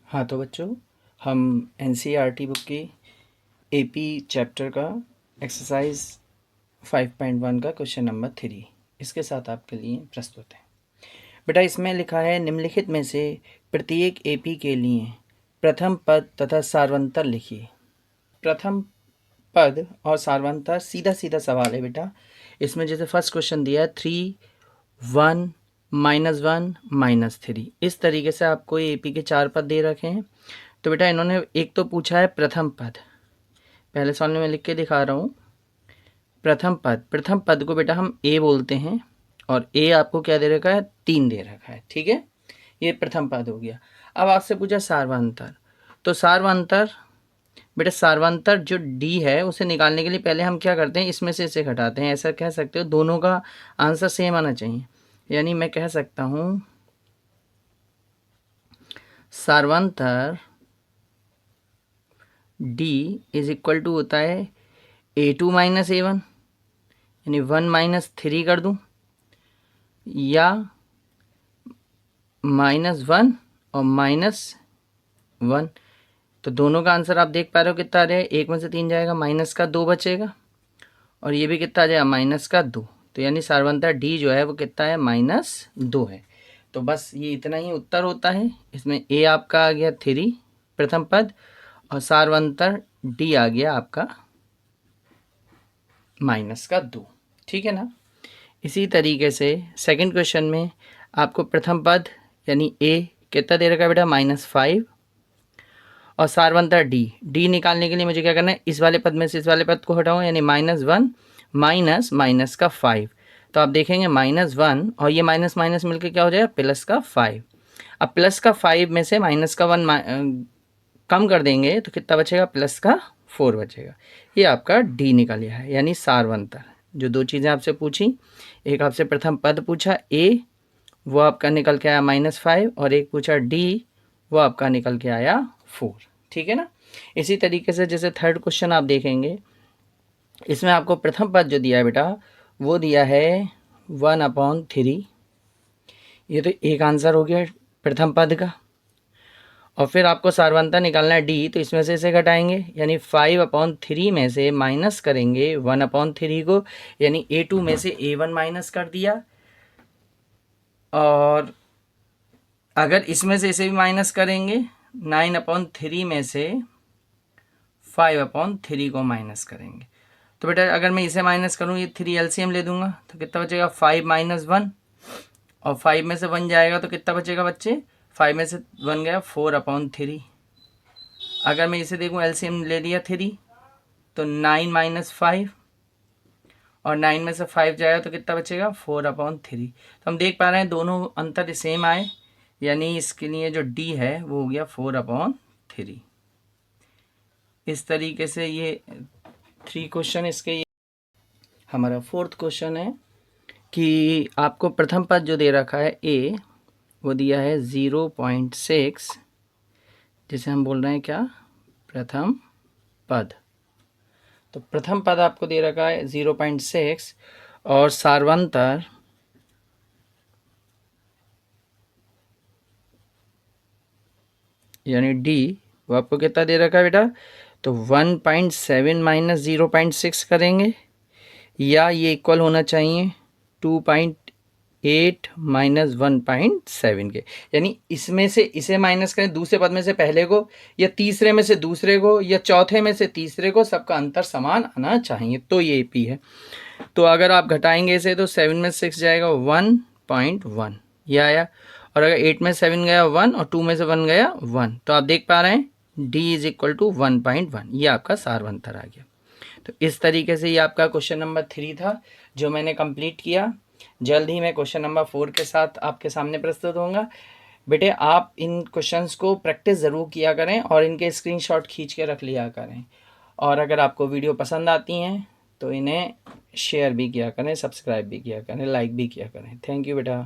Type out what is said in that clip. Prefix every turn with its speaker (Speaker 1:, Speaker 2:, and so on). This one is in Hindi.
Speaker 1: हाँ तो बच्चों, हम एनसीईआरटी बुक की एपी चैप्टर का एक्सरसाइज 5.1 का क्वेश्चन नंबर 3 इसके साथ आपके लिए प्रस्तुत है। बेटा इसमें लिखा है निम्नलिखित में से प्रत्येक एपी के लिए प्रथम पद तथा सार्वंतर लिखिए। प्रथम पद और सार्वंतर सीधा सीधा सवाल है बेटा। इसमें जैसे फर्स्ट क्वेश्चन दिया है 3, 1, -1, -3, इस तरीके से आपको एपी के 4 पद दे रखे हैं। तो बेटा इन्होंने एक तो पूछा है प्रथम पद, पहले सवाल में मैं लिख के दिखा रहा हूँ। प्रथम पद को बेटा हम ए बोलते हैं और ए आपको क्या दे रखा है, 3 दे रखा है। ठीक है, ये प्रथम पद हो गया। अब आपसे पूछा सार्वंतर, तो सार्वंतर बेटा सार्वंतर जो डी है उसे निकालने के लिए पहले हम क्या करते हैं, इसमें से इसे घटाते हैं। ऐसा कह सकते हो, दोनों का आंसर सेम आना चाहिए। यानी मैं कह सकता हूँ सार्वंतर डी इज इक्वल टू होता है A2 माइनस A1, यानी 1 - 3 कर दूं, या -1 और -1। तो दोनों का आंसर आप देख पा रहे हो कितना आ रहा है, 1 में से 3 जाएगा, माइनस का 2 बचेगा, और ये भी कितना आ जाएगा, -2। तो यानी सार्वंतर डी जो है वो कितना है, -2 है। तो बस ये इतना ही उत्तर होता है। इसमें ए आपका आ गया 3 प्रथम पद, और सार्वंतर डी आ गया आपका -2। ठीक है ना। इसी तरीके से सेकंड क्वेश्चन में आपको प्रथम पद यानी ए कितना दे रखा है बेटा, -5, और सार्वंतर डी निकालने के लिए मुझे क्या करना है, इस वाले पद में से इस वाले पद को हटाऊँ, यानी -1 माइनस माइनस का 5। तो आप देखेंगे -1 और ये माइनस माइनस मिलकर क्या हो जाएगा, +5। अब +5 में से -1 कम कर देंगे तो कितना बचेगा, +4 बचेगा। ये आपका डी निकल गया है, यानी सार्वंतर। जो दो चीज़ें आपसे पूछी, एक आपसे प्रथम पद पूछा ए, वो आपका निकल के आया -5, और एक पूछा डी, वो आपका निकल के आया 4। ठीक है ना। इसी तरीके से जैसे थर्ड क्वेश्चन आप देखेंगे, इसमें आपको प्रथम पद जो दिया है बेटा, वो दिया है 1/3। ये तो एक आंसर हो गया प्रथम पद का। और फिर आपको सार्वंतर निकालना है डी, तो इसमें से इसे घटाएंगे, यानी 5/3 में से माइनस करेंगे 1/3 को, यानी A2 में से A1 माइनस कर दिया, और अगर इसमें से इसे भी माइनस करेंगे 9/3 में से 5/3 को माइनस करेंगे। तो बेटा अगर मैं इसे माइनस करूँ, ये 3 एलसीएम ले दूंगा, तो कितना बचेगा, 5 - 1, और 5 में से 1 जाएगा तो कितना बचेगा बच्चे, 5 में से 1 गया, 4/3। अगर मैं इसे देखूँ, एलसीएम ले लिया 3, तो 9 - 5, और 9 में से 5 जाएगा तो कितना बचेगा, 4/3। तो हम देख पा रहे हैं दोनों अंतर सेम आए, यानी इसके लिए जो डी है वो हो गया 4/3। इस तरीके से ये 3 क्वेश्चन इसके। ये हमारा फोर्थ क्वेश्चन है कि आपको प्रथम पद जो दे रखा है ए, वो दिया है 0.6, जिसे हम बोल रहे हैं क्या, प्रथम पद। तो प्रथम पद आपको दे रखा है 0.6, और सार्वंतर यानी डी वो आपको कितना दे रखा है बेटा, तो 1.7 माइनस 0.6 करेंगे, या ये इक्वल होना चाहिए 2.8 माइनस 1.7 के। यानी इसमें से इसे माइनस करें, दूसरे पद में से पहले को, या तीसरे में से दूसरे को, या चौथे में से तीसरे को, सबका अंतर समान आना चाहिए, तो ये पी है। तो अगर आप घटाएंगे इसे, तो 7 में 6 जाएगा 1.1, ये आया। और अगर 8 में 7 गया 1, और 2 में से 1 गया 1, तो आप देख पा रहे हैं d इज इक्वल टू 1.1, ये आपका सार्वंतर आ गया। तो इस तरीके से ये आपका क्वेश्चन नंबर 3 था, जो मैंने कंप्लीट किया। जल्द ही मैं क्वेश्चन नंबर 4 के साथ आपके सामने प्रस्तुत होऊंगा। बेटे आप इन क्वेश्चंस को प्रैक्टिस ज़रूर किया करें, और इनके स्क्रीनशॉट खींच के रख लिया करें। और अगर आपको वीडियो पसंद आती हैं तो इन्हें शेयर भी किया करें, सब्सक्राइब भी किया करें, लाइक भी किया करें। थैंक यू बेटा।